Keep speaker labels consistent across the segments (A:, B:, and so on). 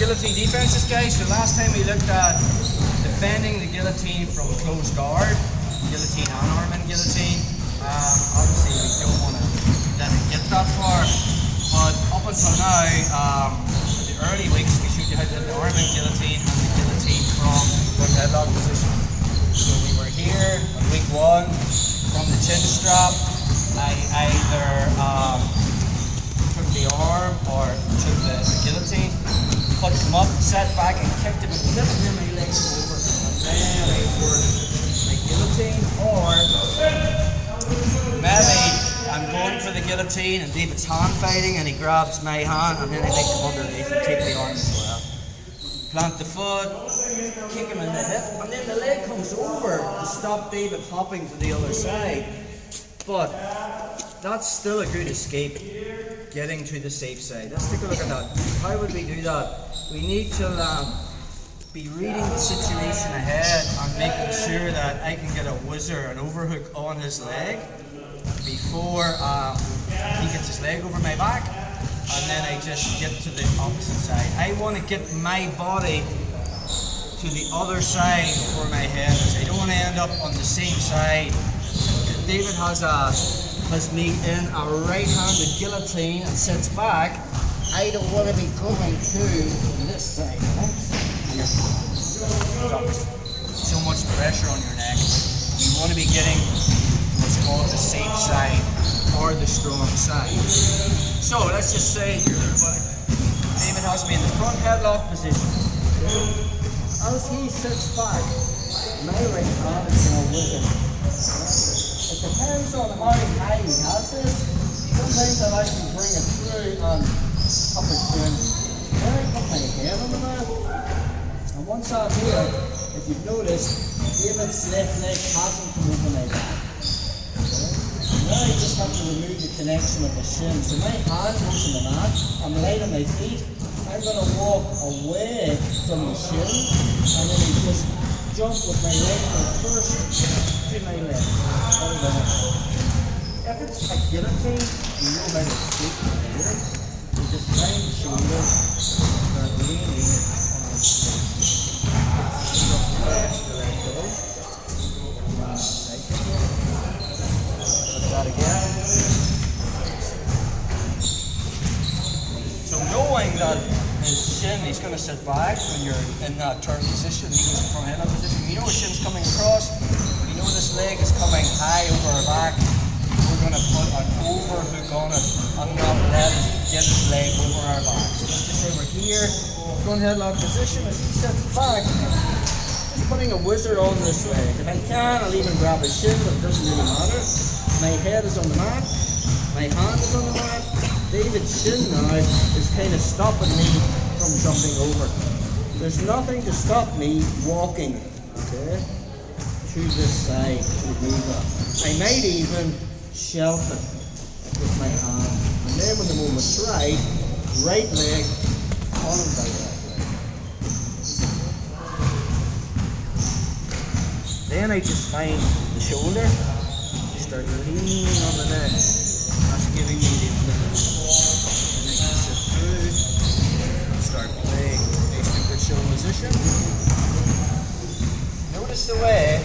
A: guillotine defenses, guys. So last time we looked at defending the guillotine from closed guard, guillotine and arming guillotine. Obviously we don't want to let it get that far, but up until now, the early weeks we showed you how to hit the arming guillotine and the guillotine from the headlock position. So we were here on week 1 from the chin strap. I either took the arm or took the guillotine, put them up, sat back and kicked them and lifted them my legs over, and then I worked my guillotine. Or maybe I'm going for the guillotine and David's hand fighting and he grabs my hand and then I make him underneath and take the arm as well. Plant the foot, kick him in the hip, and then the leg comes over to stop David hopping to the other side. But that's still a good escape, getting to the safe side. Let's take a look at that. How would we do that? We need to be reading the situation ahead and making sure that I can get a whizzer, an overhook on his leg before he gets his leg over my back, and then I just get to the opposite side. I want to get my body to the other side where my head is. I don't want to end up on the same side. David has me in a right-handed guillotine and sits back. I don't want to be coming to this side. So much pressure on your neck. You want to be getting what's called the safe side or the strong side. So let's just say David has me in the front headlock position. As he sits back, my right hand is going to whizzer. It depends on how high he has this. Sometimes I'll actually bring it through and up his chin. Then I put my head on the mat. And once I'm here, if you've noticed, David's left leg hasn't come over my back. Okay? Now I just have to remove the connection of the shin. So my hand goes on the mat, I'm light on my feet. I'm going to walk away from the shin, and then I just jump with my leg first to my left. If it's a guillotine, you know how to escape from here. You just find the shoulder, start leaning on the shoulder. Look at that again. So knowing that his shin, he's going to sit back when you're in that turn position, he goes in front headlock position. You know his shin's coming across, you know this leg is coming high over our back. We're going to put an overhook on it and not let it get his leg over our back. So let's just say we're here, front headlock position. As he sits back, just putting a whizzer on this leg. If I can, I'll even grab his shin, but it doesn't really matter. My head is on the mat, my hand is on the mat. David's shin now is kind of stopping me from jumping over. There's nothing to stop me walking, okay, to this side, to the Diva. I might even shelf it with my hand. And then when the moment's right leg followed by that leg. Then I just find the shoulder, start leaning on the neck. That's giving me the ability. And I can sit through and start playing basically good show position. Notice the way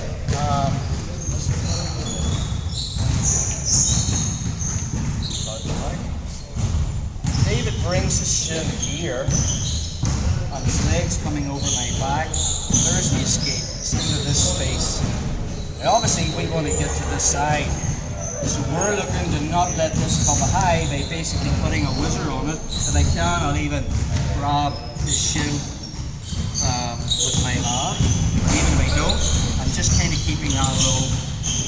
A: David brings his shin here and his legs coming over my back. There's the escape. It's into this space. Now obviously we want to get to this side. So we're looking to not let this come high by basically putting a whizzer on it. If I can, I'll even grab his shin with my hand. Even if I don't, I'm just kind of keeping that low.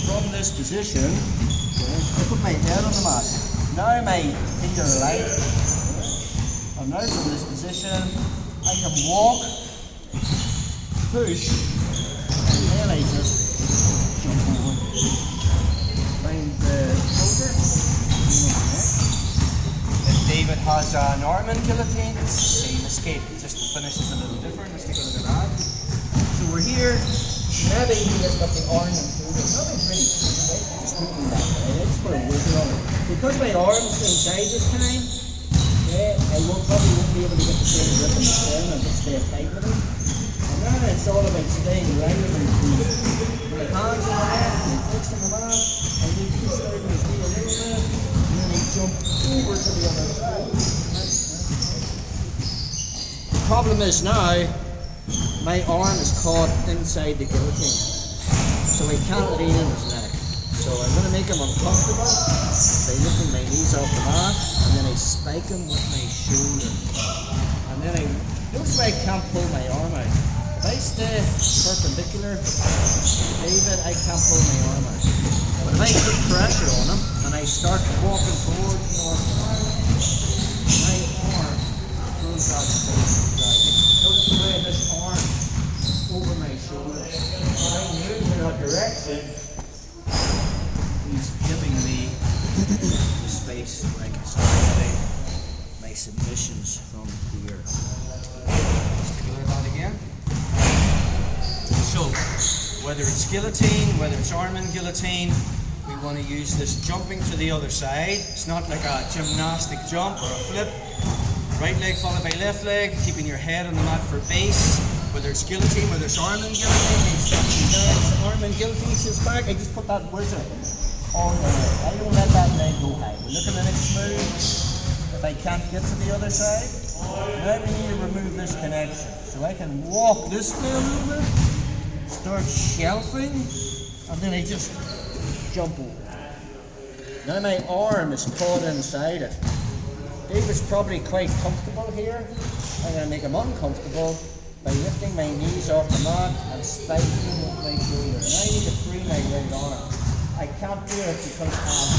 A: From this position, I put my head on the mat. Now my feet are light. And now from this position, I can walk, push, and then I just jump over. Find the shoulder, if David has an arming guillotine, it's the same escape, just the finish is a little different. Let's take a look at that. So we're here, maybe he lift up the arm and shoulder. Nothing's really tight, just moving that way. I just put a whizzer on it. Because my arm's inside this time, stay, I probably won't be able to get the same grip on the stern and just stay tight with it. And then it's all about staying right with my hands on the left and fixing them on, and then you start to do a little bit, and then you jump over to the other side. The problem is now, my arm is caught inside the guillotine, so I can't lean in his neck. So I'm going to make him uncomfortable by lifting my knees off the mat, and then I spike him with my shoulder. And then notice why I can't pull my arm out. If I stay perpendicular, David, I can't pull my arm out. But if I put pressure on him, and I start walking forward, my arm pulls out space. Notice the way this arm over my shoulder. When I move in that direction, he's giving me the space where I can start getting my submissions from here. Just clear that again. So, whether it's guillotine, whether it's arm and guillotine, we want to use this jumping to the other side. It's not like a gymnastic jump or a flip. Right leg followed by left leg, keeping your head on the mat for base. Whether it's guillotine, whether it's arm and guillotine, arm and guillotine sits back. I just put that wizard on the leg. I don't let that leg go high. We're looking at it smooth. If I can't get to the other side, now we need to remove this connection. So I can walk this way a little bit, start shelving, and then I just jump over. Now my arm is caught inside it. David's probably quite comfortable here. I'm going to make him uncomfortable by lifting my knees off the mat and spiking with my shoulder. And I need to free my right arm. I can't do it because I'm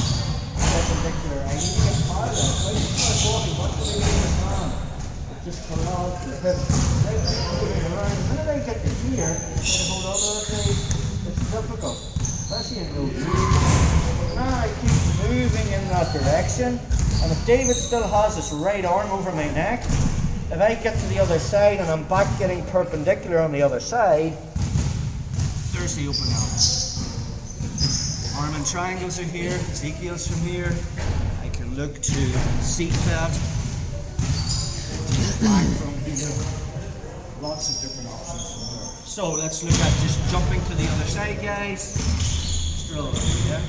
A: perpendicular. I need to get harder. So I just start walking much bigger than the arm. It just corrals the hip. Right around. The minute I get to here, I hold on to it. It's difficult, especially in those moves. Now I keep moving in that direction. And if David still has his right arm over my neck, if I get to the other side and I'm back getting perpendicular on the other side, there's the open arm. Arm and triangles are here, Ezekiel's from here. I can look to seat that, back from here. Lots of different options from here. So let's look at just jumping to the other side, guys. Stroll, yeah?